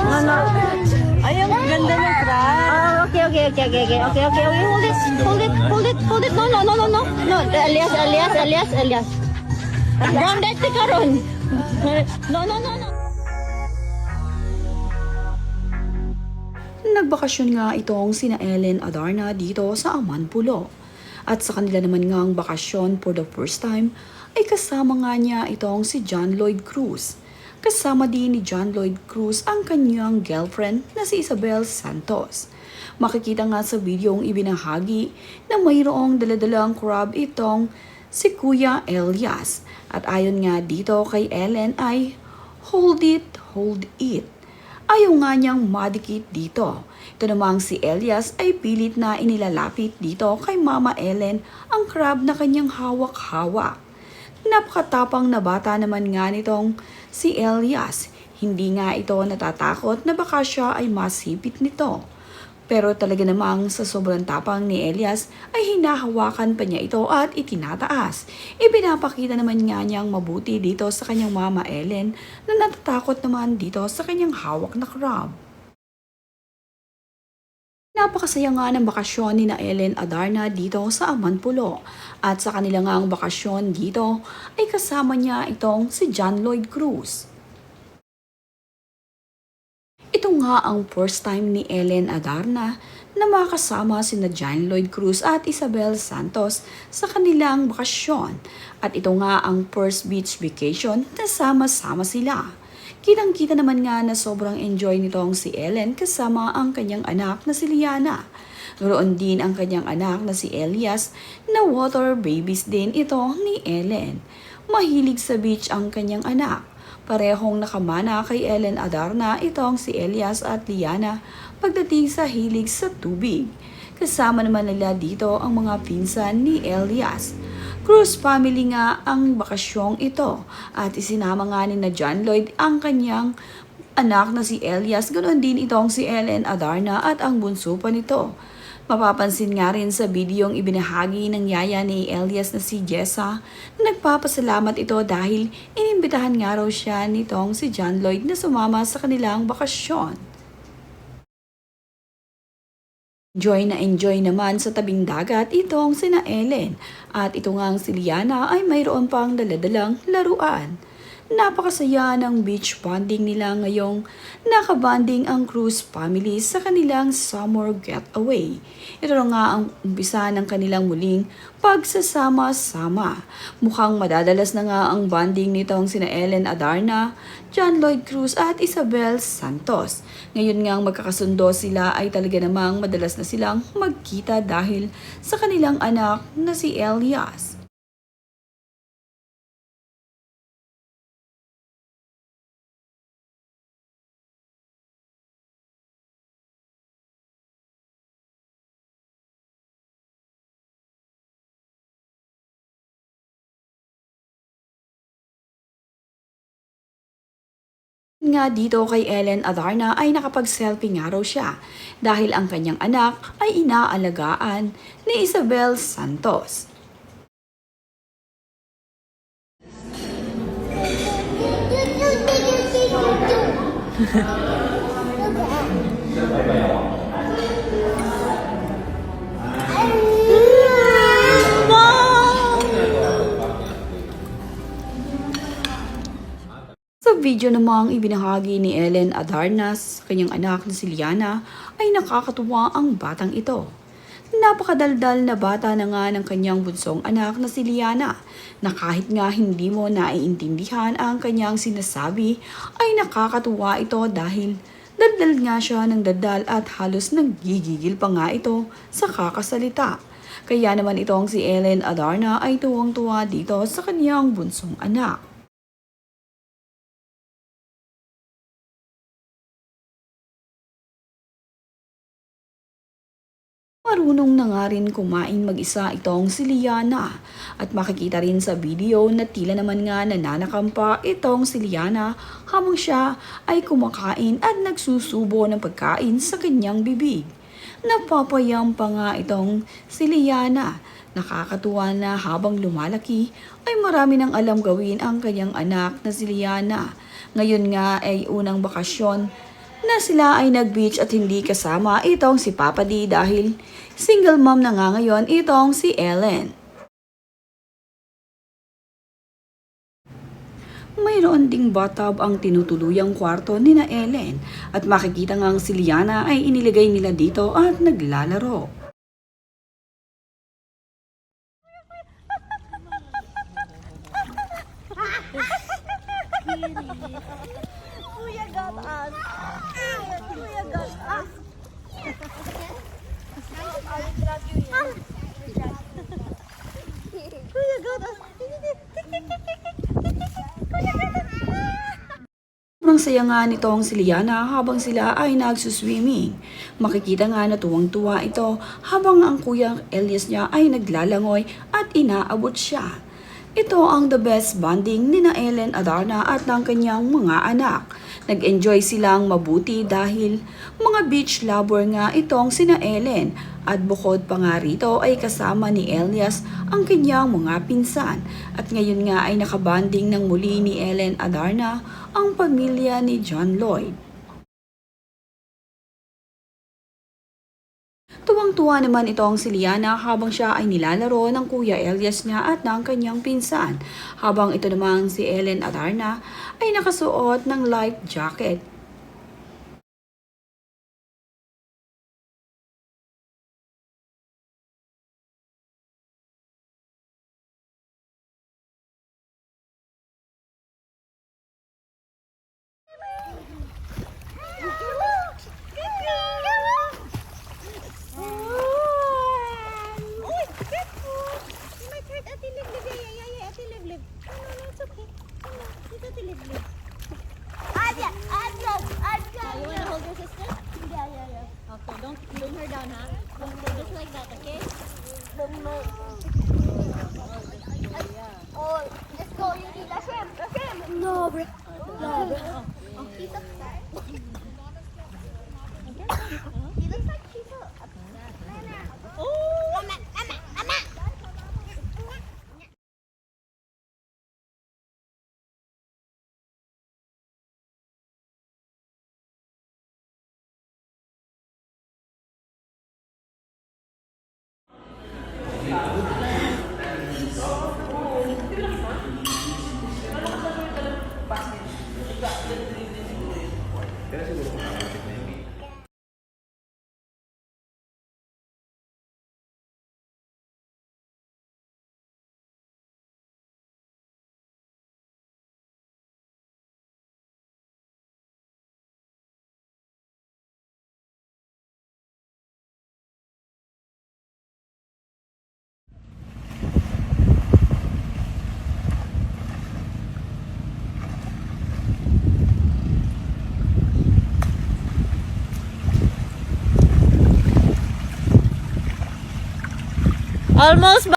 Ano? Ay, ang ganda ng crab. Okay. Hold it. No. Elias. Grounded si Karon. No. Nagbakasyon nga itong sina Ellen Adarna dito sa Amanpulo. At sa kanila naman ngang bakasyon for the first time ay kasama nga niya itong si John Lloyd Cruz. Kasama din ni John Lloyd Cruz ang kanyang girlfriend na si Isabel Santos. Makikita nga sa videong ibinahagi na mayroong daladalang crab itong si Kuya Elias. At ayon nga dito kay Ellen ay hold it. Ayaw nga niyang madikit dito. Ito namang si Elias ay pilit na inilalapit dito kay Mama Ellen ang crab na kanyang hawak-hawak. Napakatapang na bata naman nga nitong si Elias. Hindi nga ito natatakot na baka siya ay masipit nito. Pero talaga namang sa sobrang tapang ni Elias ay hinahawakan pa niya ito at itinataas. Ipinapakita naman nga niyang mabuti dito sa kanyang Mama Ellen na natatakot naman dito sa kanyang hawak na crab. Napakasaya nga ng bakasyon ni na Ellen Adarna dito sa Amanpulo. At sa kanila nga ang bakasyon dito ay kasama niya itong si John Lloyd Cruz. Ito nga ang first time ni Ellen Adarna na makasama sina John Lloyd Cruz at Isabel Santos sa kanilang bakasyon. At ito nga ang first beach vacation na sama-sama sila. Kitang-kita naman nga na sobrang enjoy nitong si Ellen kasama ang kanyang anak na si Liana. Ganoon din ang kanyang anak na si Elias na water babies din ito ni Ellen. Mahilig sa beach ang kanyang anak. Parehong nakamana kay Ellen Adarna itong si Elias at Liana pagdating sa hilig sa tubig. Kasama naman nila dito ang mga pinsan ni Elias. Cruz family nga ang bakasyong ito at isinama nga ni na John Lloyd ang kanyang anak na si Elias, ganoon din itong si Ellen Adarna at ang bunso pa nito. Mapapansin nga rin sa videong ibinahagi ng yaya ni Elias na si Jessa na nagpapasalamat ito dahil inimbitahan nga raw siya nitong si John Lloyd na sumama sa kanilang bakasyon. Enjoy naman sa tabing dagat itong sina Ellen at ito ngang si Liana ay mayroon pang daladalang laruan. Napakasaya ng beach bonding nila ngayong nakabanding ang Cruz family sa kanilang summer getaway. Ito na nga ang umpisa ng kanilang muling pagsasama-sama. Mukhang madadalas na nga ang bonding nitong sina Ellen Adarna, John Lloyd Cruz at Isabel Santos. Ngayon ngang magkakasundo sila ay talaga namang madalas na silang magkita dahil sa kanilang anak na si Elias. Nga dito kay Ellen Adarna ay nakapag-selfie nga raw siya dahil ang kanyang anak ay inaalagaan ni Isabel Santos. Sa video namang ibinahagi ni Ellen Adarna sa kanyang anak na si Liana ay nakakatuwa ang batang ito. Napakadaldal na bata na nga ng kanyang bunsong anak na si Liana na kahit nga hindi mo naiintindihan ang kanyang sinasabi ay nakakatuwa ito dahil daldal nga siya ng daldal at halos naggigigil pa nga ito sa kakasalita. Kaya naman itong si Ellen Adarna ay tuwang-tuwa dito sa kanyang bunsong anak. Marunong na nga rin kumain mag-isa itong si Liana at makikita rin sa video na tila naman nga nananakampa itong si Liana habang siya ay kumakain at nagsusubo ng pagkain sa kanyang bibig. Napapayam pa nga itong si Liana. Nakakatuwa na habang lumalaki ay marami nang alam gawin ang kanyang anak na si Liana. Ngayon nga ay unang bakasyon na sila ay nag-beach at hindi kasama itong si Papa D dahil single mom na nga ngayon itong si Ellen. Mayroon ding bathtub ang tinutuluyang kwarto ni na Ellen at makikita ngang si Liana ay iniligay nila dito at naglalaro. Kuya got us. Kuya got us. Kuya got us. Sobrang saya nga nitong si Liana habang sila ay nagsuswimming. Makikita nga na tuwang-tuwa ito habang ang kuya Elias niya ay naglalangoy at inaabot siya. Ito ang the best bonding ni na Ellen Adarna at ng kanyang mga anak. Nag-enjoy silang mabuti dahil mga beach lover nga itong sina Ellen at bukod pa nga rito ay kasama ni Elias ang kanyang mga pinsan at ngayon nga ay nakabanding ng muli ni Ellen Adarna ang pamilya ni John Lloyd. Tuwang-tuwa naman itong si Liana habang siya ay nilalaro ng kuya Elias niya at ng kanyang pinsan. Habang ito namang si Ellen Adarna ay nakasuot ng life jacket. You wanna hold your sister? Okay, don't bring her down, huh? Okay, just like that, okay? Oh, let's go. You need a shrimp. A shrimp. No, bro. No, bro. He looks like. He looks like he's a. Oh, Mama. Almost